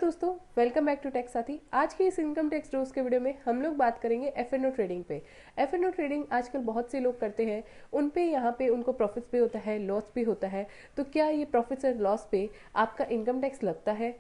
दोस्तों, welcome back to take साथी। आज के इस इनकम टैक्स रोज के वीडियो में हम लोग बात करेंगे एफ&ओ ट्रेडिंग पे। एफ&ओ ट्रेडिंग आजकल बहुत से लोग करते हैं। उन पे यहाँ पे उनको प्रॉफिट्स भी होता है, लॉस भी होता है। तो क्या ये प्रॉफिट्स और लॉस पे आपका इनकम टैक्स लगता है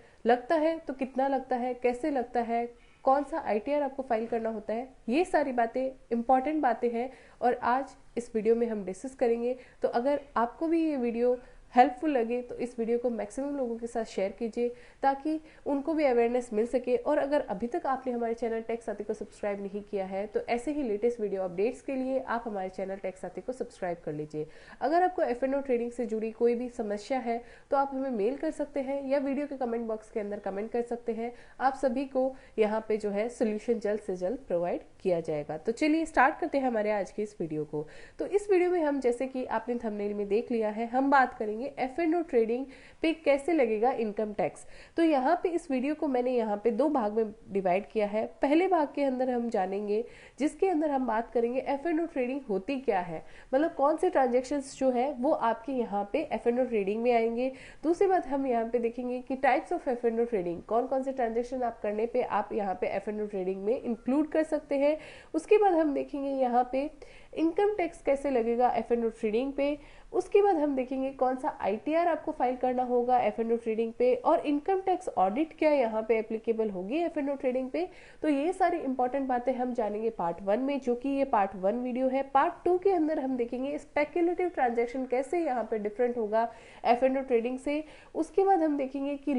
तो कितना लगता है, कैसे लगता है, कौन सा ITR आपको फाइल करना होता है, ये सारी बातें इंपॉर्टेंट बातें हैं और आज इस वीडियो में हम डिस्कस करेंगे। तो अगर आपको भी ये वीडियो हेल्पफुल लगे तो इस वीडियो को मैक्सिमम लोगों के साथ शेयर कीजिए ताकि उनको भी अवेयरनेस मिल सके। और अगर अभी तक आपने हमारे चैनल टेक साथी को सब्सक्राइब नहीं किया है तो ऐसे ही लेटेस्ट वीडियो अपडेट्स के लिए आप हमारे चैनल टेक साथी को सब्सक्राइब कर लीजिए। अगर आपको एफ&ओ ट्रेडिंग से जुड़ी कोई भी समस्या है तो आप हमें मेल कर सकते हैं या वीडियो के कमेंट बॉक्स के अंदर कमेंट कर सकते हैं। आप सभी को यहाँ पे जो है सोल्यूशन जल्द से जल्द प्रोवाइड किया जाएगा। तो चलिए स्टार्ट करते हैं हमारे आज के इस वीडियो को। तो इस वीडियो में हम, जैसे कि आपने थंबनेल में देख लिया है, हम बात करेंगे एफ&ओ ट्रेडिंग पे कैसे लगेगा इनकम टैक्स। तो यहाँ पे इस वीडियो को मैंने यहाँ पे दो भाग में डिवाइड किया है। पहले भाग के अंदर हम जानेंगे जिसके अंदर हम बात करेंगे एफ&ओ ट्रेडिंग होती क्या है, मतलब कौन से ट्रांजेक्शन्स जो है वो आपके यहाँ पे एफ&ओ ट्रेडिंग में आएंगे। दूसरी बात हम यहाँ पे देखेंगे कि टाइप्स ऑफ एफ&ओ ट्रेडिंग, कौन कौन से ट्रांजेक्शन आप करने पे आप यहाँ पे एफ&ओ ट्रेडिंग में इंक्लूड कर सकते हैं। उसके बाद हम देखेंगे यहाँ पे इनकम टैक्स कैसे लगेगा एफ&ओ ट्रेडिंग पे। उसके बाद हम देखेंगे कौन सा ITR आपको फाइल करना होगा एफ&ओ ट्रेडिंग पे, और इनकम टैक्स ऑडिट क्या यहाँ पे एप्लीकेबल होगी एफ&ओ ट्रेडिंग पे। तो ये सारी इंपॉर्टेंट बातें हम जानेंगे पार्ट 1 में, जो कि ये पार्ट 1 वीडियो है। पार्ट 2 के अंदर हम देखेंगे स्पेक्युलेटिव ट्रांजैक्शन कैसे यहाँ पे डिफरेंट होगा एफ&ओ ट्रेडिंग से। उसके बाद हम देखेंगे कि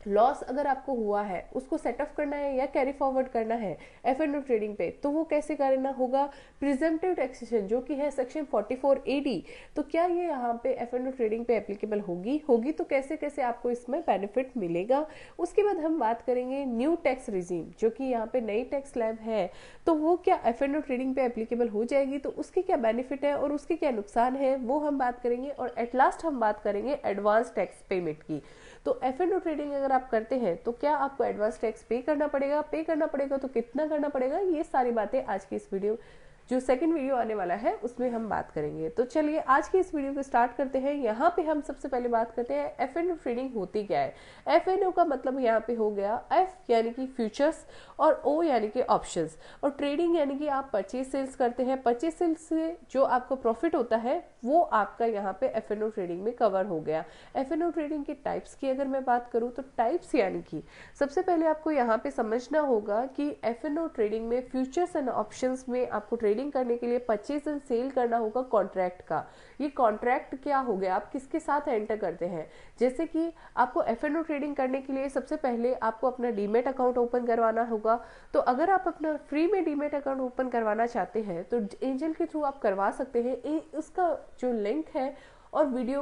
लॉस अगर आपको हुआ है उसको सेट ऑफ करना है या कैरी फॉरवर्ड करना है एफ&ओ ट्रेडिंग पे, तो वो कैसे करना होगा। प्रिजम्पटिव टैक्सेशन जो कि है सेक्शन 44AD, तो क्या ये यहाँ पे एफ&ओ ट्रेडिंग पे एप्लीकेबल होगी तो कैसे कैसे आपको इसमें बेनिफिट मिलेगा। उसके बाद हम बात करेंगे न्यू टैक्स रिजीम, जो कि यहाँ पे नई टैक्स स्लैब है, तो वो क्या एफ&ओ ट्रेडिंग पे एप्लीकेबल हो जाएगी, तो उसके क्या बेनिफिट है और उसके क्या नुकसान है वो हम बात करेंगे। और एट लास्ट हम बात करेंगे एडवांस टैक्स पेमेंट की। तो एफ&ओ ट्रेडिंग अगर आप करते हैं तो क्या आपको एडवांस टैक्स पे करना पड़ेगा तो कितना करना पड़ेगा, ये सारी बातें आज की इस वीडियो, जो सेकंड वीडियो आने वाला है, उसमें हम बात करेंगे। तो चलिए आज की इस वीडियो को स्टार्ट करते हैं। यहाँ पे हम सबसे पहले बात करते हैं एफ&ओ ट्रेडिंग होती क्या है। एफ&ओ का मतलब यहाँ पे हो गया एफ यानी कि फ्यूचर्स और ओ यानी कि ऑप्शंस, और ट्रेडिंग यानी कि आप परचेज सेल्स करते हैं। परचेज सेल्स से जो आपको प्रॉफिट होता है वो आपका यहाँ पे एफ&ओ ट्रेडिंग में कवर हो गया। एफ&ओ ट्रेडिंग के टाइप्स की अगर मैं बात करूँ तो टाइप्स यानी कि सबसे पहले आपको यहाँ पे समझना होगा कि एफ&ओ ट्रेडिंग में फ्यूचर्स एंड ऑप्शंस में आपको ट्रेडिंग करने के लिए परचेज एंड सेल करना होगा कॉन्ट्रैक्ट का। ये कॉन्ट्रैक्ट क्या हो गया, आप किसके साथ एंटर करते हैं। जैसे कि आपको एफ&ओ ट्रेडिंग करने के लिए सबसे पहले आपको अपना डीमेट अकाउंट ओपन करवाना होगा। तो अगर आप अपना फ्री में डीमेट अकाउंट ओपन करवाना चाहते हैं तो एंजल के थ्रू आप करवा सकते हैं। उसका जो लिंक है और वीडियो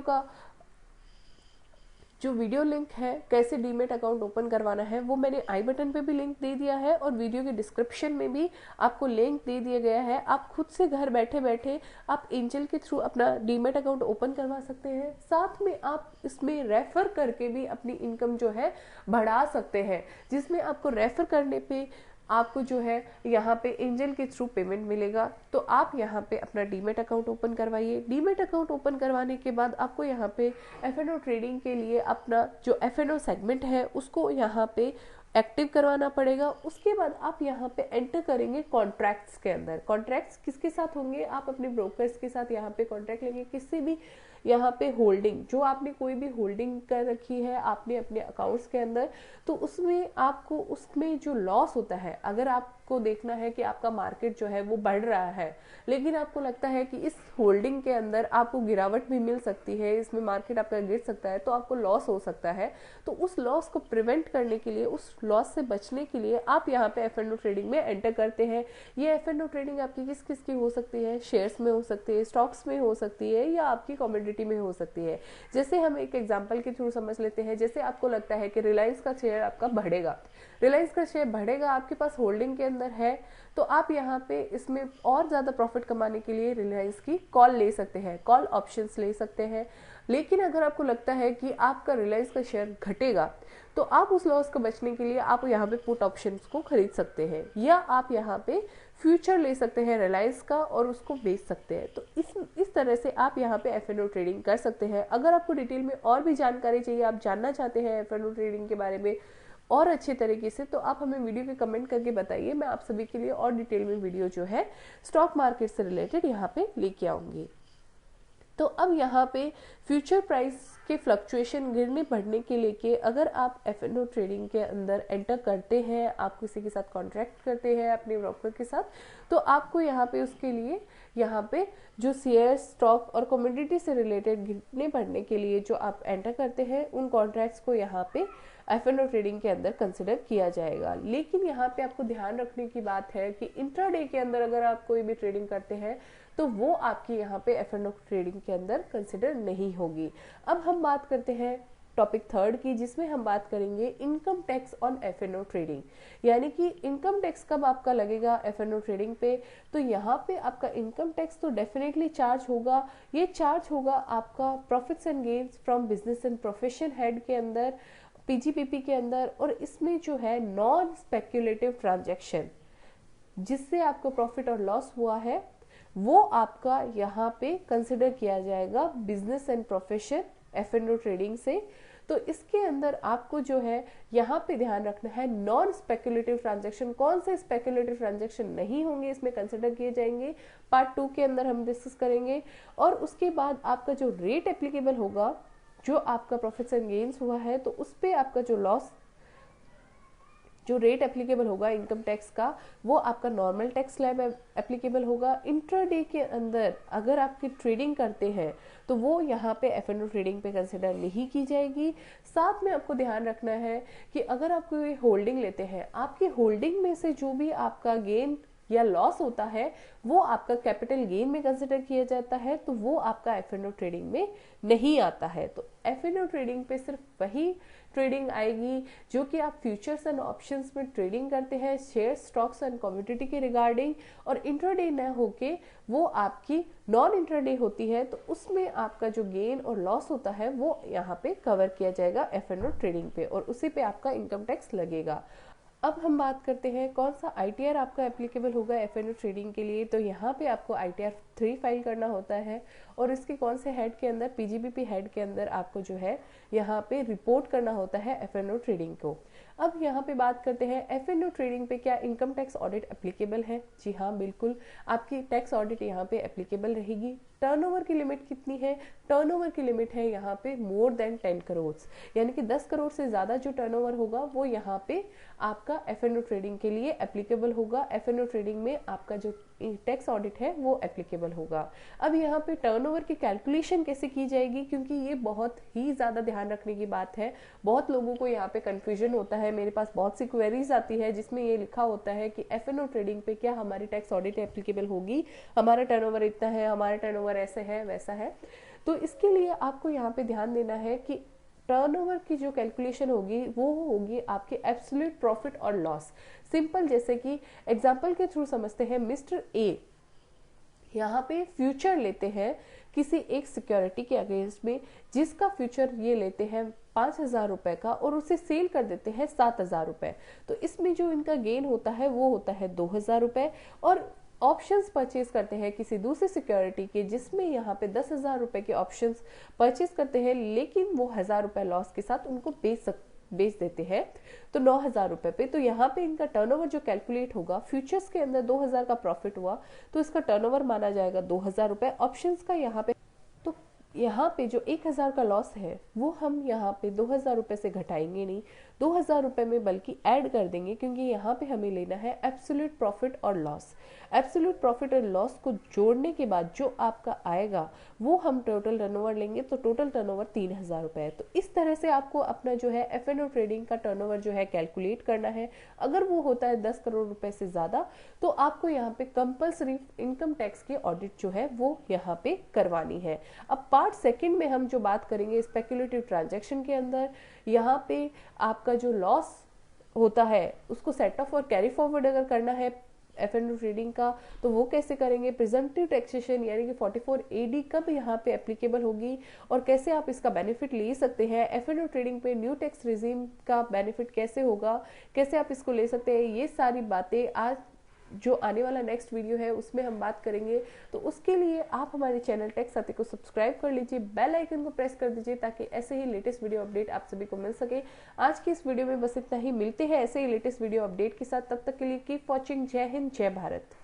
लिंक है कैसे डीमेट अकाउंट ओपन करवाना है वो मैंने आई बटन पे भी लिंक दे दिया है और वीडियो के डिस्क्रिप्शन में भी आपको लिंक दे दिया गया है। आप खुद से घर बैठे बैठे आप एंजल के थ्रू अपना डीमेट अकाउंट ओपन करवा सकते हैं। साथ में आप इसमें रेफर करके भी अपनी इनकम जो है बढ़ा सकते हैं, जिसमें आपको रेफर करने पे आपको जो है यहाँ पे एंजल के थ्रू पेमेंट मिलेगा। तो आप यहाँ पे अपना डीमेट अकाउंट ओपन करवाइए। डीमेट अकाउंट ओपन करवाने के बाद आपको यहाँ पे एफ&ओ ट्रेडिंग के लिए अपना जो एफ&ओ सेगमेंट है उसको यहाँ पे एक्टिव करवाना पड़ेगा। उसके बाद आप यहाँ पे एंटर करेंगे कॉन्ट्रैक्ट्स के अंदर। कॉन्ट्रैक्ट्स किसके साथ होंगे, आप अपने ब्रोकर्स के साथ यहाँ पे कॉन्ट्रैक्ट लेंगे। किसी भी यहाँ पे होल्डिंग, जो आपने कोई भी होल्डिंग कर रखी है आपने अपने अकाउंट्स के अंदर, तो उसमें आपको उसमें जो लॉस होता है, अगर आपको देखना है कि आपका मार्केट जो है वो बढ़ रहा है लेकिन आपको लगता है कि इस होल्डिंग के अंदर आपको गिरावट भी मिल सकती है, इसमें मार्केट आपका गिर सकता है, तो आपको लॉस हो सकता है। तो उस लॉस को प्रिवेंट करने के लिए, उस लॉस से बचने के लिए आप यहाँ पे एफ&ओ ट्रेडिंग में एंटर करते हैं। ये एफ&ओ ट्रेडिंग आपकी किस किस की हो सकती है, शेयर्स में हो सकती है, स्टॉक्स में हो सकती है, या आपकी कमोडिटी में हो सकती है। जैसे हम एक एग्जांपल के थ्रू समझ लेते हैं। जैसे आपको लगता है कि रिलायंस का शेयर आपका बढ़ेगा, आपके पास होल्डिंग के अंदर है, तो आप यहाँ पे इसमें और ज्यादा प्रॉफिट कमाने के लिए रिलायंस की कॉल ले सकते हैं, कॉल ऑप्शंस ले सकते हैं। लेकिन अगर आपको लगता है कि आपका रिलायंस का शेयर घटेगा तो आप उस लॉस को बचने के लिए आप यहाँ पे पुट ऑप्शंस को खरीद सकते हैं, या आप यहाँ पे फ्यूचर ले सकते हैं रिलायंस का और उसको बेच सकते हैं। तो इस तरह से आप यहाँ पे एफ-एन-ओ ट्रेडिंग कर सकते हैं। अगर आपको डिटेल में और भी जानकारी चाहिए, आप जानना चाहते हैं एफ-एन-ओ ट्रेडिंग के बारे में और अच्छे तरीके से, तो आप हमें वीडियो के कमेंट करके बताइए। मैं आप सभी के लिए और डिटेल में वीडियो जो है स्टॉक मार्केट से रिलेटेड यहाँ पे लेके आऊंगी। तो अब यहाँ पे फ्यूचर प्राइस के फ्लक्चुएशन गिरने बढ़ने के लेके अगर आप एफ-एन-ओ ट्रेडिंग के अंदर एंटर करते हैं, आप किसी के साथ कॉन्ट्रैक्ट करते हैं अपने ब्रोकर के साथ, तो आपको यहाँ पे उसके लिए यहाँ पे जो शेयर स्टॉक और कमोडिटी से रिलेटेड गिरने बढ़ने के लिए जो आप एंटर करते हैं उन कॉन्ट्रैक्ट्स को यहाँ पे एफ-एन-ओ ट्रेडिंग के अंदर कंसिडर किया जाएगा। लेकिन यहाँ पे आपको ध्यान रखने की बात है कि इंट्राडे के अंदर अगर आप कोई भी ट्रेडिंग करते हैं तो वो आपकी यहाँ पे एफ-एन-ओ ट्रेडिंग के अंदर कंसिडर नहीं होगी। अब हम बात करते हैं टॉपिक थर्ड की, जिसमें हम बात करेंगे इनकम टैक्स ऑन एफ-एन-ओ ट्रेडिंग, यानी कि इनकम टैक्स कब आपका लगेगा एफ-एन-ओ ट्रेडिंग पे। तो यहाँ पे आपका इनकम टैक्स तो डेफिनेटली चार्ज होगा। ये चार्ज होगा आपका profits and gains from business and profession head के अंदर, पीजीपीपी के अंदर, और इसमें जो है नॉन स्पेक्युलेटिव ट्रांजैक्शन जिससे आपको प्रॉफिट और लॉस हुआ है वो आपका यहाँ पे कंसिडर किया जाएगा बिजनेस एंड प्रोफेशन एफ-एन-ओ ट्रेडिंग से। तो इसके अंदर आपको जो है यहाँ पे ध्यान रखना है नॉन स्पेक्युलेटिव ट्रांजैक्शन, कौन से स्पेक्युलेटिव ट्रांजैक्शन नहीं होंगे इसमें कंसिडर किए जाएंगे, पार्ट 2 के अंदर हम डिस्कस करेंगे। और उसके बाद आपका जो रेट एप्लीकेबल होगा, जो आपका प्रॉफिट्स एंड गेन्स हुआ है तो उस पे आपका जो रेट एप्लीकेबल होगा इनकम टैक्स का, वो आपका नॉर्मल टैक्स स्लैब एप्लीकेबल होगा। इंट्राडे के अंदर अगर आपकी ट्रेडिंग करते हैं तो वो यहाँ पे एफ-एन-ओ ट्रेडिंग पे कंसिडर नहीं की जाएगी। साथ में आपको ध्यान रखना है कि अगर आप कोई होल्डिंग लेते हैं, आपकी होल्डिंग में से जो भी आपका गेन या लॉस होता है वो आपका कैपिटल गेन में कंसिडर किया जाता है, तो वो आपका एफ-एन-ओ ट्रेडिंग में नहीं आता है। तो एफ-एन-ओ ट्रेडिंग पे सिर्फ वही ट्रेडिंग आएगी जो कि आप फ्यूचर्स एंड ऑप्शंस में ट्रेडिंग करते हैं शेयर स्टॉक्स एंड कमोडिटी के रिगार्डिंग, और इंट्राडे न होके वो आपकी नॉन इंट्राडे होती है, तो उसमें आपका जो गेन और लॉस होता है वो यहाँ पे कवर किया जाएगा एफ-एन-ओ ट्रेडिंग पे, और उसी पे आपका इनकम टैक्स लगेगा। अब हम बात करते हैं कौन सा आईटीआर आपका एप्लीकेबल होगा एफ-एन-ओ ट्रेडिंग के लिए। तो यहाँ पे आपको आईटीआर 3 फाइल करना होता है, और इसके कौन से हेड के अंदर, पीजीबीपी हेड के अंदर आपको जो है यहाँ पे रिपोर्ट करना होता है एफ-एन-ओ ट्रेडिंग को। अब यहाँ पे बात करते हैं एफ-एन-ओ ट्रेडिंग पे क्या इनकम टैक्स ऑडिट एप्लीकेबल है। जी हाँ, बिल्कुल आपकी टैक्स ऑडिट यहाँ पे एप्लीकेबल रहेगी। टर्नओवर की लिमिट कितनी है? टर्नओवर की लिमिट है यहाँ पे मोर देन 10 करोड़, यानी कि 10 करोड़ से ज्यादा जो टर्नओवर होगा वो यहाँ पे आपका एफ-एन-ओ ट्रेडिंग के लिए एप्लीकेबल होगा। एफ-एन-ओ ट्रेडिंग में आपका जो टैक्स ऑडिट है वो एप्लीकेबल होगा। अब यहाँ पे टर्नओवर की कैलकुलेशन कैसे की जाएगी, क्योंकि ये बहुत ही ज्यादा ध्यान रखने की बात है। बहुत लोगों को यहाँ पे कंफ्यूजन होता है, मेरे पास बहुत सी क्वेरीज आती है जिसमें ये लिखा होता है कि एफ-एन-ओ ट्रेडिंग पे क्या हमारी टैक्स ऑडिट एप्लीकेबल होगी, हमारा टर्नओवर इतना है, हमारा टर्नओवर ऐसे है वैसा है। तो इसके लिए आपको यहाँ पे ध्यान देना है कि टर्नओवर की जो कैलकुलेशन होगी वो होगी आपके एब्सोल्यूट प्रॉफिट और लॉस। सिंपल, जैसे कि एग्जांपल के थ्रू समझते हैं। मिस्टर ए यहाँ पे फ्यूचर लेते हैं किसी एक सिक्योरिटी के अगेंस्ट में, जिसका फ्यूचर ये लेते हैं 5,000 रुपए का और उसे सेल कर देते हैं 7,000 रुपए। तो इसमें जो इनका गेन होता है वो होता है 2,000 रुपए। और ऑप्शंस परचेज करते हैं किसी दूसरी सिक्योरिटी के, जिसमें यहाँ पे 10,000 रुपए के ऑप्शंस परचेज करते हैं, लेकिन वो 1,000 रुपए लॉस के साथ उनको बेच देते हैं तो 9,000 रुपए पे। तो यहाँ पे इनका टर्नओवर जो कैलकुलेट होगा, फ्यूचर्स के अंदर 2,000 का प्रॉफिट हुआ तो इसका टर्नओवर माना जाएगा 2,000 रुपए। ऑप्शंस का यहाँ पे, तो यहाँ पे जो 1,000 का लॉस है वो हम यहाँ पे 2,000 रुपए से घटाएंगे नहीं, 2,000 रुपए में बल्कि ऐड कर देंगे, क्योंकि यहाँ पे हमें लेना है एब्सोल्यूट प्रॉफिट और लॉस। एब्सोल्यूट प्रॉफिट और लॉस को जोड़ने के बाद जो आपका आएगा वो हम टोटल टर्नओवर लेंगे, तो टोटल टर्नओवर 3,000 रुपए है। तो इस तरह से आपको अपना जो है एफ-एन-ओ ट्रेडिंग का टर्नओवर जो है कैलकुलेट करना है। अगर वो होता है 10 करोड़ रुपए से ज्यादा तो आपको यहाँ पे कंपल्सरी इनकम टैक्स की ऑडिट जो है वो यहाँ पे करवानी है। अब पार्ट सेकंड में हम जो बात करेंगे स्पेक्युलेटिव ट्रांजैक्शन के अंदर, यहाँ पे आपका जो लॉस होता है उसको सेट ऑफ और कैरी फॉरवर्ड अगर करना है एफ एंड ट्रेडिंग का, तो वो कैसे करेंगे, प्रिजम्पटिव टैक्सेशन यानी कि 44AD कब यहाँ पे एप्लीकेबल होगी और कैसे आप इसका बेनिफिट ले सकते हैं, एफ एंड ट्रेडिंग पे न्यू टैक्स रिजीम का बेनिफिट कैसे होगा, कैसे आप इसको ले सकते हैं, ये सारी बातें आज जो आने वाला नेक्स्ट वीडियो है उसमें हम बात करेंगे। तो उसके लिए आप हमारे चैनल टेक साथी को सब्सक्राइब कर लीजिए, बेल आइकन को प्रेस कर दीजिए ताकि ऐसे ही लेटेस्ट वीडियो अपडेट आप सभी को मिल सके। आज की इस वीडियो में बस इतना ही, मिलते हैं ऐसे ही लेटेस्ट वीडियो अपडेट के साथ, तब तक के लिए कीप वॉचिंग। जय हिंद, जय भारत।